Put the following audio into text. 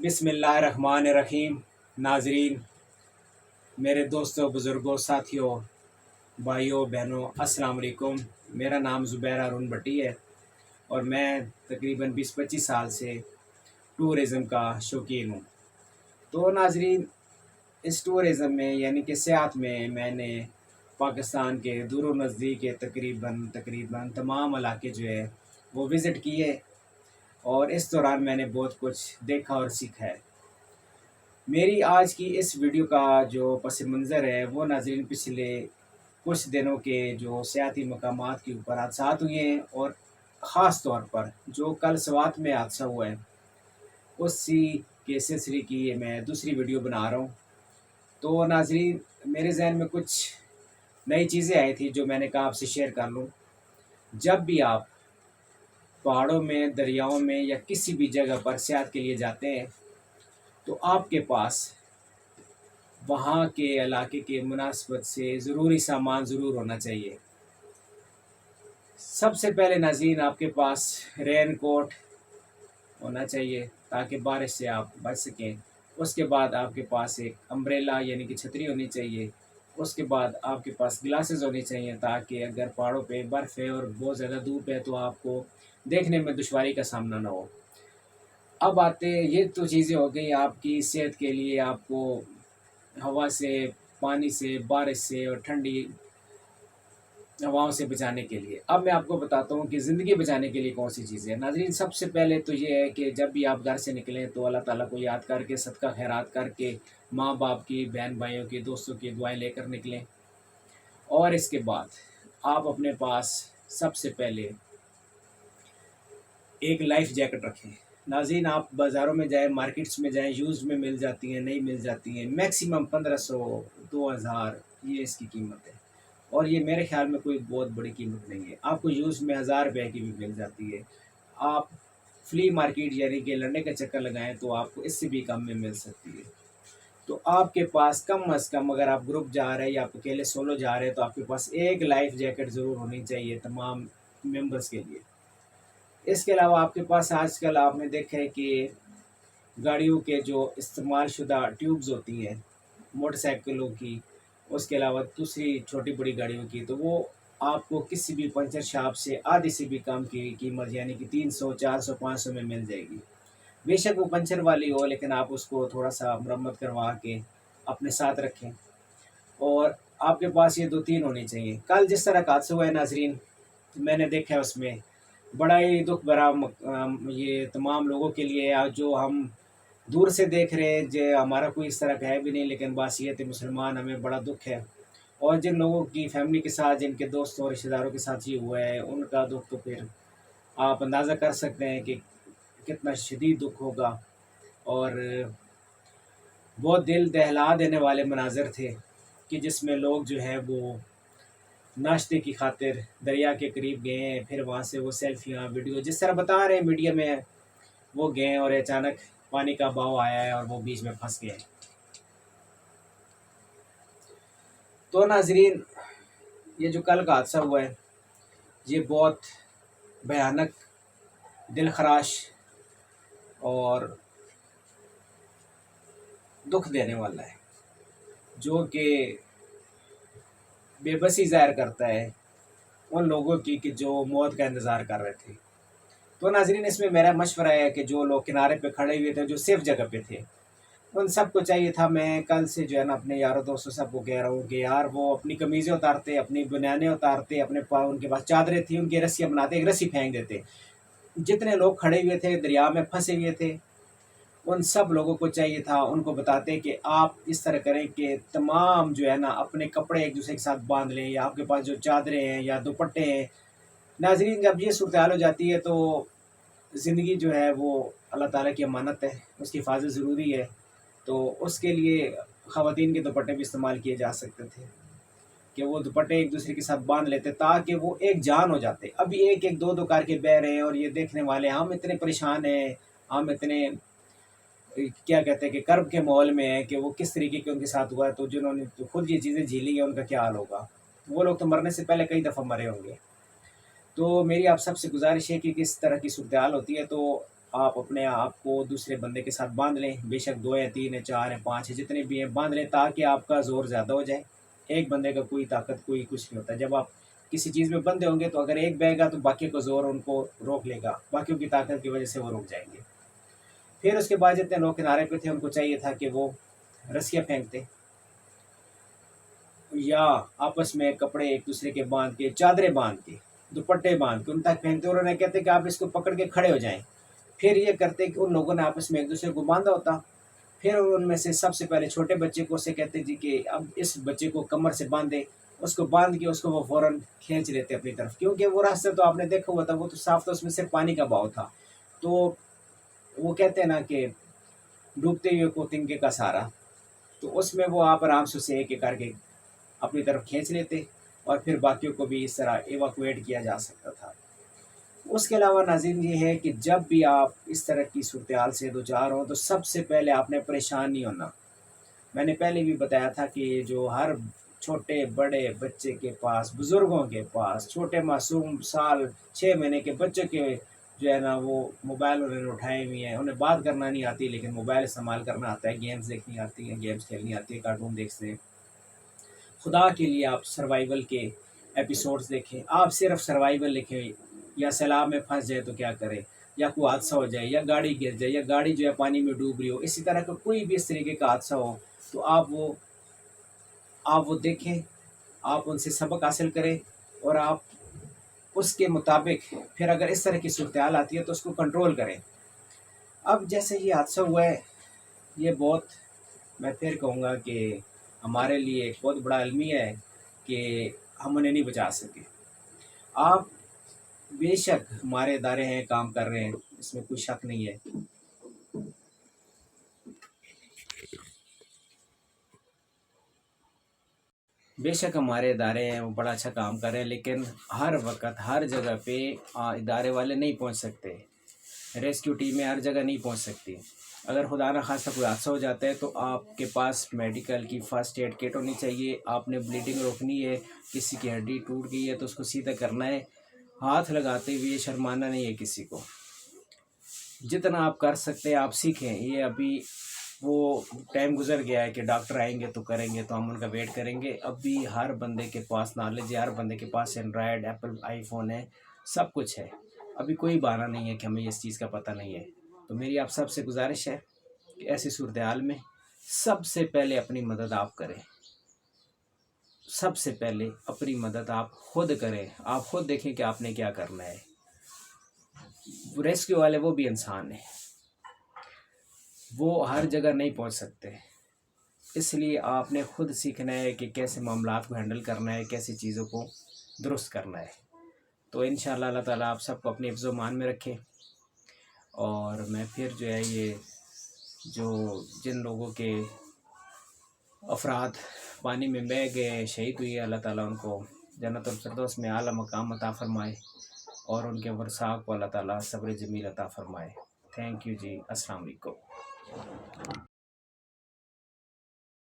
बिस्मिल्लाहिर्रहमानिर्रहीम। नाजरीन, मेरे दोस्तों, बुज़ुर्गों, साथियों, भाइयों, बहनों, अस्सलाम वालेकुम। मेरा नाम ज़ुबैर हारून भट्टी है और मैं तकरीबन 20-25 साल से टूरिज़म का शौकीन हूँ। तो नाजरीन, इस टूरिज़म में यानी कि सियाहत में मैंने पाकिस्तान के दूर व नज़दीक के तकरीबन तकरीबन तमाम इलाके जो है वो विज़िट किए और इस दौरान मैंने बहुत कुछ देखा और सीखा है। मेरी आज की इस वीडियो का जो पस मंज़र है वो नाज़रीन पिछले कुछ दिनों के जो सियाती मकामात के ऊपर हादसात हुए हैं और ख़ास तौर पर जो कल स्वात में हादसा हुआ है उसी के सिलसिले की ये मैं दूसरी वीडियो बना रहा हूँ। तो नाज़रीन, मेरे ज़हन में कुछ नई चीज़ें आई थी जो मैंने कहा आपसे शेयर कर लूँ। जब भी आप पहाड़ों में, दरियाओं में या किसी भी जगह पर सियाहत के लिए जाते हैं तो आपके पास वहाँ के इलाके के मुनासिबत से ज़रूरी सामान ज़रूर होना चाहिए। सबसे पहले नाज़रीन, आपके पास रेन कोट होना चाहिए ताकि बारिश से आप बच सकें। उसके बाद आपके पास एक अम्ब्रेला यानी कि छतरी होनी चाहिए। उसके बाद आपके पास ग्लासेस होनी चाहिए ताकि अगर पहाड़ों पे बर्फ़ है और बहुत ज़्यादा धूप है तो आपको देखने में दुश्वारी का सामना ना हो। अब आते हैं, ये तो चीज़ें हो गई आपकी सेहत के लिए, आपको हवा से, पानी से, बारिश से और ठंडी हवाओं से बचाने के लिए। अब मैं आपको बताता हूँ कि ज़िंदगी बचाने के लिए कौन-सी चीज़ें हैं। नाज़रीन, सबसे पहले तो ये है कि जब भी आप घर से निकलें तो अल्लाह ताला को याद करके, सदका खैरात करके, माँ-बाप की, बहन-भाइयों की, दोस्तों की दुआएँ लेकर निकलें। और इसके बाद आप अपने पास सबसे पहले एक लाइफ़ जैकेट रखें। नाज़रीन, आप बाज़ारों में जाएँ, मार्केट्स में जाएँ, यूज़्ड में मिल जाती हैं, नई मिल जाती हैं। मैक्सिमम 1500, 2000 ये इसकी कीमत है और ये मेरे ख़्याल में कोई बहुत बड़ी कीमत नहीं है। आपको यूज़ में ₹1000 की भी मिल जाती है। आप फ्ली मार्केट यानी कि लंडे का चक्कर लगाएँ तो आपको इससे भी कम में मिल सकती है। तो आपके पास कम अज़ कम, अगर आप ग्रुप जा रहे हैं या आप अकेले सोलो जा रहे हैं, तो आपके पास एक लाइफ़ जैकेट ज़रूर होनी चाहिए तमाम मेंबर्स के लिए। इसके अलावा आपके पास आजकल आपने देखा है कि गाड़ियों के जो इस्तेमाल शुदा ट्यूब्स होती हैं, मोटरसाइकिलों की, उसके अलावा दूसरी छोटी-बड़ी गाड़ियों की, तो वो आपको किसी भी पंचर शॉप से आधी से भी कम की कीमत यानी कि 300, 400, 500 में मिल जाएगी। बेशक वो पंचर वाली हो, लेकिन आप उसको थोड़ा-सा मरम्मत करवा के अपने साथ रखें और आपके पास ये 2-3 होनी चाहिए। कल जिस तरह का हादसा हुआ है नाज़रीन, मैंने देखा है उसमें बड़ा ही दुःख भरा ये तमाम लोगों के लिए जो हम दूर से देख रहे हैं, जो हमारा कोई इस तरह का है भी नहीं, लेकिन बासियत मुसलमान हमें बड़ा दुःख है। और जिन लोगों की फैमिली के साथ, जिनके दोस्तों और रिश्तेदारों के साथ ये हुआ है, उनका दुःख तो फिर आप अंदाज़ा कर सकते हैं कि कितना शदीद दुःख होगा। और बहुत दिल दहला देने वाले मनाज़र थे कि जिसमें लोग जो है वो नाश्ते की खातिर दरिया के करीब गए हैं, फिर वहाँ से वो सेल्फियाँ, वीडियो जिस तरह बता रहे हैं मीडिया में, वो गए और अचानक पानी का बहाव आया है और वो बीच में फँस गए। तो नाज़रीन, ये जो कल का हादसा हुआ है, ये बहुत भयानक, दिलखराश और दुःख देने वाला है, जो कि बेबसी ज़ाहिर करता है उन लोगों की कि जो मौत का इंतज़ार कर रहे थे। तो नाज़रीन, इसमें मेरा मशवरा है कि जो लोग किनारे पे खड़े हुए थे, जो सेफ़ जगह पे थे, उन सबको चाहिए था, मैं कल से जो है ना अपने यारों दोस्तों सबको कह रहा हूँ कि यार वो अपनी कमीज़ें उतारते, अपनी बनियानें उतारते, अपने उनके पास चादरें थी, उनकी रस्सियाँ बनाते, एक रस्सी फेंक देते। जितने लोग खड़े हुए थे, दरिया में फँसे हुए थे, उन सब लोगों को चाहिए था, उनको बताते कि आप इस तरह करें कि तमाम जो है ना अपने कपड़े एक-दूसरे के साथ बाँध लें या आपके पास जो चादरें हैं या दुपट्टे हैं। नाज़रीन, जब ये सूरत-ए-हाल हो जाती है तो ज़िंदगी जो है वो अल्लाह ताला की अमानत है, उसकी हिफ़ाज़त ज़रूरी है। तो उसके लिए ख़वातीन के दुपट्टे भी इस्तेमाल किए जा सकते थे कि वो दुपट्टे एक-दूसरे के साथ बाँध लेते ताकि वो एक जान हो जाते। अभी एक-एक, दो-दो करके बह रहे हैं और ये देखने वाले हम इतने परेशान हैं, हम इतने क्या कहते हैं कि कर्ब के माहौल में हैं कि वो किस तरीके के उनके साथ हुआ है, तो जिन्होंने तो खुद ये चीज़ें झेली हैं उनका क्या हाल होगा। वो लोग तो मरने से पहले कई दफ़ा मरे होंगे। तो मेरी आप सबसे गुज़ारिश है कि किस तरह की सूरत-ए-हाल होती है तो آپ اپنے آپ کو دوسرے بندے کے ساتھ باندھ لیں، بے شک 2 ہے 3 ہے 4 ہے 5 ہے جتنے بھی ہیں باندھ لیں، تاکہ آپ کا زور زیادہ ہو جائے۔ ایک بندے کا کوئی طاقت کوئی کچھ نہیں ہوتا، جب آپ کسی چیز میں بندھے ہوں گے تو اگر ایک بہے گا تو باقی کو زور ان کو روک لے گا، باقیوں کی طاقت کی وجہ سے وہ رک جائیں گے۔ پھر اس کے بعد جتنے لوگ کنارے پہ تھے ان کو چاہیے تھا کہ وہ رسیاں پھینکتے یا آپس میں کپڑے ایک دوسرے کے باندھ کے، چادریں باندھ کے، دوپٹے باندھ کے ان تک پھینکتے، اور انہیں کہتے کہ آپ اس کو پکڑ کے کھڑے ہو جائیں۔ پھر یہ کرتے کہ ان لوگوں نے آپس میں ایک دوسرے کو باندھا ہوتا، پھر ان میں سے سب سے پہلے چھوٹے بچے کو اسے کہتے جی کہ اب اس بچے کو کمر سے باندھے، اس کو باندھ کے اس کو وہ فوراً کھینچ لیتے اپنی طرف، کیونکہ وہ راستہ تو آپ نے دیکھا ہوا تھا، وہ تو صاف تھا، اس میں سے پانی کا بہاؤ تھا۔ تو وہ کہتے ہیں نا کہ ڈوبتے ہوئے کو تنکے کا سہارا، تو اس میں وہ آپ آرام سے اسے ایک ایک کر کے اپنی طرف کھینچ لیتے، اور پھر باقیوں کو بھی اس طرح ایواکویٹ کیا جا سکتا تھا۔ اس کے علاوہ ناظرین یہ ہے کہ جب بھی آپ اس طرح کی صورتحال سے دوچار ہوں تو سب سے پہلے آپ نے پریشان نہیں ہونا۔ میں نے پہلے بھی بتایا تھا کہ جو ہر چھوٹے بڑے بچے کے پاس، بزرگوں کے پاس، چھوٹے معصوم سال 6 مہینے کے بچوں کے جو ہے نا وہ موبائل انہوں نے اٹھائے ہوئے ہیں، انہیں بات کرنا نہیں آتی لیکن موبائل استعمال کرنا آتا ہے، گیمز دیکھنی آتی ہیں، گیمز کھیلنی آتی ہے، کارٹون دیکھتے ہیں۔ خدا کے لیے آپ سروائیول کے ایپیسوڈز دیکھیں، آپ صرف سروائیول لکھیں، یا سیلاب میں پھنس جائے تو کیا کریں، یا کوئی حادثہ ہو جائے، یا گاڑی گر جائے، یا گاڑی جو ہے پانی میں ڈوب رہی ہو، اسی طرح کا کوئی بھی اس طریقے کا حادثہ ہو تو آپ وہ دیکھیں، آپ ان سے سبق حاصل کریں، اور آپ اس کے مطابق پھر اگر اس طرح کی صورتحال آتی ہے تو اس کو کنٹرول کریں۔ اب جیسے یہ حادثہ ہوا ہے، یہ بہت، میں پھر کہوں گا کہ ہمارے لیے ایک بہت بڑا المیہ ہے کہ ہم انہیں نہیں بچا سکے۔ آپ بے شک ہمارے ادارے ہیں، کام کر رہے ہیں، اس میں کوئی شک نہیں ہے، بے شک ہمارے ادارے ہیں وہ بڑا اچھا کام کر رہے ہیں، لیکن ہر وقت ہر جگہ پہ ادارے والے نہیں پہنچ سکتے، ریسکیو ٹیمیں ہر جگہ نہیں پہنچ سکتی۔ اگر خدا نہ خواستہ کوئی حادثہ ہو جاتا ہے تو آپ کے پاس میڈیکل کی فرسٹ ایڈ کٹ ہونی چاہیے، آپ نے بلیڈنگ روکنی ہے، کسی کی ہڈی ٹوٹ گئی ہے تو اس کو سیدھا کرنا ہے، ہاتھ لگاتے ہوئے شرمانا نہیں ہے کسی کو۔ جتنا آپ کر سکتے ہیں آپ سیکھیں، یہ ابھی وہ ٹائم گزر گیا ہے کہ ڈاکٹر آئیں گے تو کریں گے، تو ہم ان کا ویٹ کریں گے۔ ابھی ہر بندے کے پاس نالج ہے، ہر بندے کے پاس اینڈرائڈ، ایپل آئی فون ہے، سب کچھ ہے، ابھی کوئی بہانہ نہیں ہے کہ ہمیں اس چیز کا پتہ نہیں ہے۔ تو میری آپ سب سے گزارش ہے کہ ایسی صورتحال میں سب سے پہلے اپنی مدد آپ کریں، سب سے پہلے اپنی مدد آپ خود کریں، آپ خود دیکھیں کہ آپ نے کیا کرنا ہے۔ ریسکیو والے وہ بھی انسان ہیں، وہ ہر جگہ نہیں پہنچ سکتے، اس لیے آپ نے خود سیکھنا ہے کہ کیسے معاملات کو ہینڈل کرنا ہے، کیسی چیزوں کو درست کرنا ہے۔ تو انشاءاللہ اللہ تعالیٰ آپ سب کو اپنے حفظ و امان میں رکھے، اور میں پھر جو ہے یہ جو جن لوگوں کے افراد پانی میں بہہ گئے، شہید ہوئی ہے، اللہ تعالیٰ ان کو جنت الفردوس میں اعلیٰ مقام عطا فرمائے، اور ان کے ورثاء کو اللہ تعالیٰ صبر جمیل عطا فرمائے۔ تھینک یو جی، السلام علیکم۔